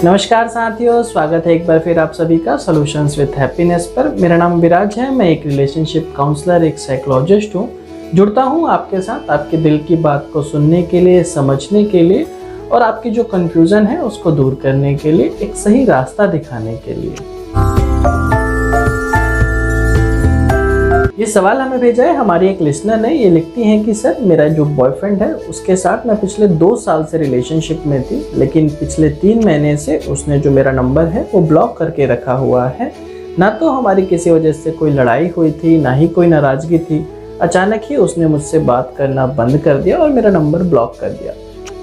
नमस्कार साथियों, स्वागत है एक बार फिर आप सभी का सॉल्यूशंस विद हैप्पीनेस पर। मेरा नाम विराज है। मैं एक रिलेशनशिप काउंसलर, एक साइकोलॉजिस्ट हूँ। जुड़ता हूँ आपके साथ आपके दिल की बात को सुनने के लिए, समझने के लिए और आपकी जो कन्फ्यूज़न है उसको दूर करने के लिए, एक सही रास्ता दिखाने के लिए। ये सवाल हमें भेजा है हमारी एक लिसनर ने। ये लिखती हैं कि सर, मेरा जो बॉयफ्रेंड है उसके साथ मैं पिछले 2 साल से रिलेशनशिप में थी, लेकिन पिछले 3 महीने से उसने जो मेरा नंबर है वो ब्लॉक करके रखा हुआ है। ना तो हमारी किसी वजह से कोई लड़ाई हुई थी, ना ही कोई नाराज़गी थी। अचानक ही उसने मुझसे बात करना बंद कर दिया और मेरा नंबर ब्लॉक कर दिया।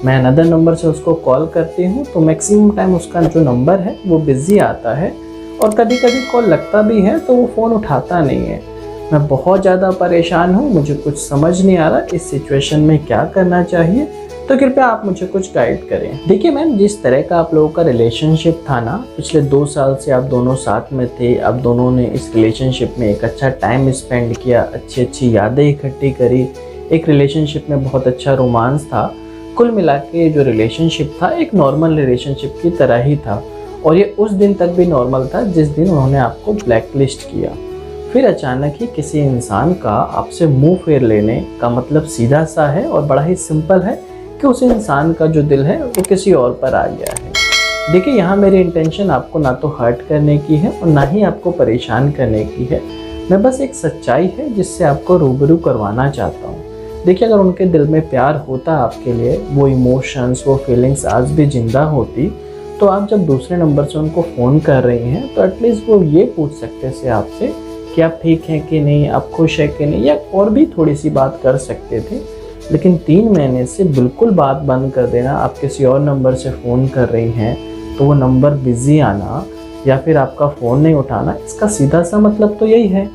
मैं अनदर नंबर से उसको कॉल करती हूँ तो मैक्सिमम टाइम उसका जो नंबर है वो बिज़ी आता है और कभी कभी कॉल लगता भी है तो वो फ़ोन उठाता नहीं है। मैं बहुत ज़्यादा परेशान हूँ, मुझे कुछ समझ नहीं आ रहा इस सिचुएशन में क्या करना चाहिए, तो कृपया आप मुझे कुछ गाइड करें। देखिए मैम, जिस तरह का आप लोगों का रिलेशनशिप था ना, पिछले 2 साल से आप दोनों साथ में थे, आप दोनों ने इस रिलेशनशिप में एक अच्छा टाइम स्पेंड किया, अच्छी अच्छी यादें इकट्ठी करी, एक रिलेशनशिप में बहुत अच्छा रोमांस था। कुल मिला के जो रिलेशनशिप था एक नॉर्मल रिलेशनशिप की तरह ही था और ये उस दिन तक भी नॉर्मल था जिस दिन उन्होंने आपको ब्लैक लिस्ट किया। फिर अचानक ही किसी इंसान का आपसे मुंह फेर लेने का मतलब सीधा सा है और बड़ा ही सिंपल है कि उस इंसान का जो दिल है वो किसी और पर आ गया है। देखिए, यहाँ मेरी इंटेंशन आपको ना तो हर्ट करने की है और ना ही आपको परेशान करने की है। मैं बस एक सच्चाई है जिससे आपको रूबरू करवाना चाहता हूँ। देखिए, अगर उनके दिल में प्यार होता आपके लिए, वो इमोशंस, वो फीलिंग्स आज भी जिंदा होती, तो आप जब दूसरे नंबर से उनको फ़ोन कर रही हैं तो एटलीस्ट वो ये पूछ सकते थे आपसे कि आप ठीक हैं कि नहीं, आप खुश हैं कि नहीं, या और भी थोड़ी सी बात कर सकते थे। लेकिन 3 महीने से बिल्कुल बात बंद कर देना, आप किसी और नंबर से फ़ोन कर रही हैं तो वो नंबर बिज़ी आना या फिर आपका फ़ोन नहीं उठाना, इसका सीधा सा मतलब तो यही है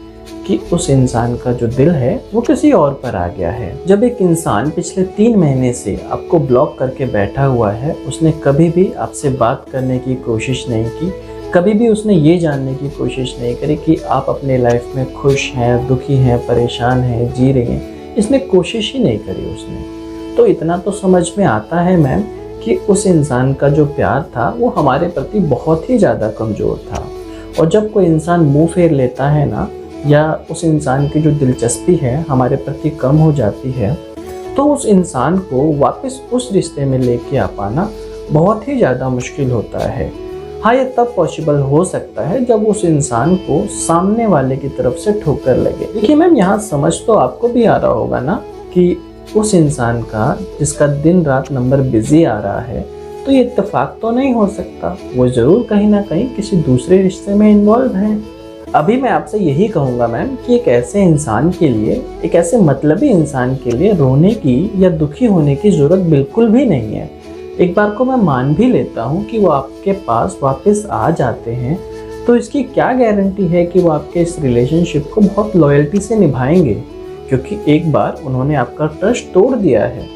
कि उस इंसान का जो दिल है वो किसी और पर आ गया है। जब एक इंसान पिछले 3 महीने से आपको ब्लॉक करके बैठा हुआ है, उसने कभी भी आपसे बात करने की कोशिश नहीं की, कभी भी उसने ये जानने की कोशिश नहीं करी कि आप अपने लाइफ में खुश हैं, दुखी हैं, परेशान हैं, जी रही हैं, इसने कोशिश ही नहीं करी उसने। तो इतना तो समझ में आता है मैम कि उस इंसान का जो प्यार था वो हमारे प्रति बहुत ही ज़्यादा कमज़ोर था। और जब कोई इंसान मुंह फेर लेता है ना, या उस इंसान की जो दिलचस्पी है हमारे प्रति कम हो जाती है, तो उस इंसान को वापस उस रिश्ते में लेके आ पाना बहुत ही ज़्यादा मुश्किल होता है। हाँ, ये तब पॉसिबल हो सकता है जब उस इंसान को सामने वाले की तरफ से ठोकर लगे। देखिए मैम, यहाँ समझ तो आपको भी आ रहा होगा ना कि उस इंसान का जिसका दिन रात नंबर बिजी आ रहा है, तो ये इत्तेफाक तो नहीं हो सकता, वो ज़रूर कहीं ना कहीं किसी दूसरे रिश्ते में इन्वॉल्व है। अभी मैं आपसे यही कहूँगा मैम कि एक ऐसे इंसान के लिए, एक ऐसे मतलबी इंसान के लिए रोने की या दुखी होने की ज़रूरत बिल्कुल भी नहीं है। एक बार को मैं मान भी लेता हूँ कि वो आपके पास वापस आ जाते हैं, तो इसकी क्या गारंटी है कि वो आपके इस रिलेशनशिप को बहुत लॉयल्टी से निभाएंगे, क्योंकि एक बार उन्होंने आपका ट्रस्ट तोड़ दिया है।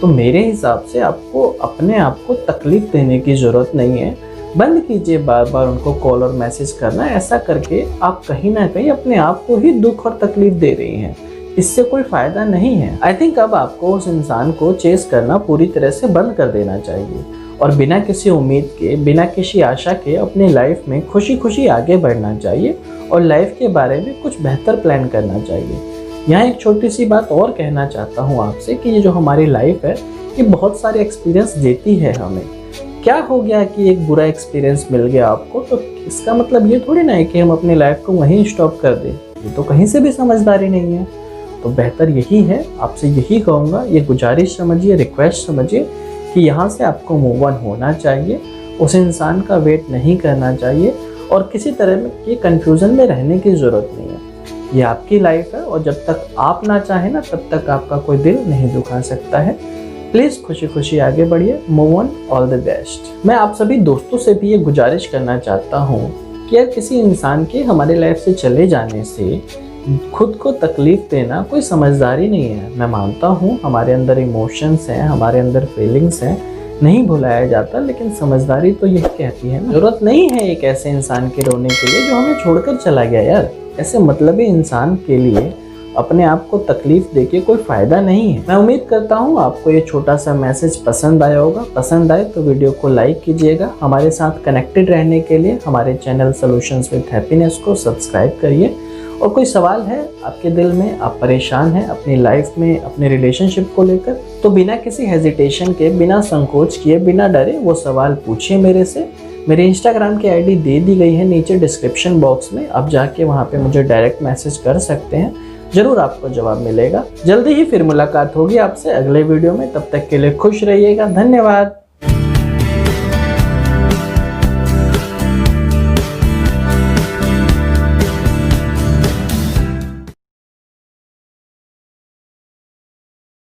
तो मेरे हिसाब से आपको अपने आप को तकलीफ़ देने की ज़रूरत नहीं है। बंद कीजिए बार बार उनको कॉल और मैसेज करना। ऐसा करके आप कहीं ना कहीं अपने आप को ही दुख और तकलीफ़ दे रही हैं, इससे कोई फ़ायदा नहीं है। आई थिंक अब आपको उस इंसान को चेस करना पूरी तरह से बंद कर देना चाहिए और बिना किसी उम्मीद के, बिना किसी आशा के अपनी लाइफ में खुशी खुशी आगे बढ़ना चाहिए और लाइफ के बारे में कुछ बेहतर प्लान करना चाहिए। यहाँ एक छोटी सी बात और कहना चाहता हूँ आपसे कि ये जो हमारी लाइफ है ये बहुत सारे एक्सपीरियंस देती है हमें। क्या हो गया कि एक बुरा एक्सपीरियंस मिल गया आपको, तो इसका मतलब ये थोड़ी ना है कि हम अपनी लाइफ को वहीं स्टॉप कर दें। ये तो कहीं से भी समझदारी नहीं है। तो बेहतर यही है, आपसे यही कहूँगा, ये गुजारिश समझिए, रिक्वेस्ट समझिए कि यहाँ से आपको मूव ऑन होना चाहिए। उस इंसान का वेट नहीं करना चाहिए और किसी तरह में ये कन्फ्यूज़न में रहने की ज़रूरत नहीं है। ये आपकी लाइफ है और जब तक आप ना चाहें ना, तब तक आपका कोई दिल नहीं दुखा सकता है। प्लीज़ खुशी खुशी आगे बढ़िए। Move on, all the best. मैं आप सभी दोस्तों से भी ये गुजारिश करना चाहता हूँ कि यार, किसी इंसान के हमारे लाइफ से चले जाने से खुद को तकलीफ़ देना कोई समझदारी नहीं है। मैं मानता हूँ हमारे अंदर इमोशंस हैं, हमारे अंदर फीलिंग्स हैं, नहीं भुलाया जाता, लेकिन समझदारी तो यही कहती है ना, ज़रूरत नहीं है एक ऐसे इंसान के रोने के लिए जो हमें छोड़कर चला गया। यार, ऐसे मतलबी इंसान के लिए अपने आप को तकलीफ देके कोई फ़ायदा नहीं है। मैं उम्मीद करता हूँ आपको ये छोटा सा मैसेज पसंद आया होगा। पसंद आए तो वीडियो को लाइक कीजिएगा। हमारे साथ कनेक्टेड रहने के लिए हमारे चैनल सॉल्यूशंस विद हैप्पीनेस को सब्सक्राइब करिए। और कोई सवाल है आपके दिल में, आप परेशान हैं अपनी लाइफ में, अपने रिलेशनशिप को लेकर, तो बिना किसी हेजिटेशन के, बिना संकोच किए, बिना डरे वो सवाल पूछिए मेरे से। मेरे इंस्टाग्राम की आईडी दे दी गई है नीचे डिस्क्रिप्शन बॉक्स में, आप जाके वहाँ पे मुझे डायरेक्ट मैसेज कर सकते हैं, ज़रूर आपको जवाब मिलेगा। जल्दी ही फिर मुलाकात होगी आपसे अगले वीडियो में, तब तक के लिए खुश रहिएगा। धन्यवाद।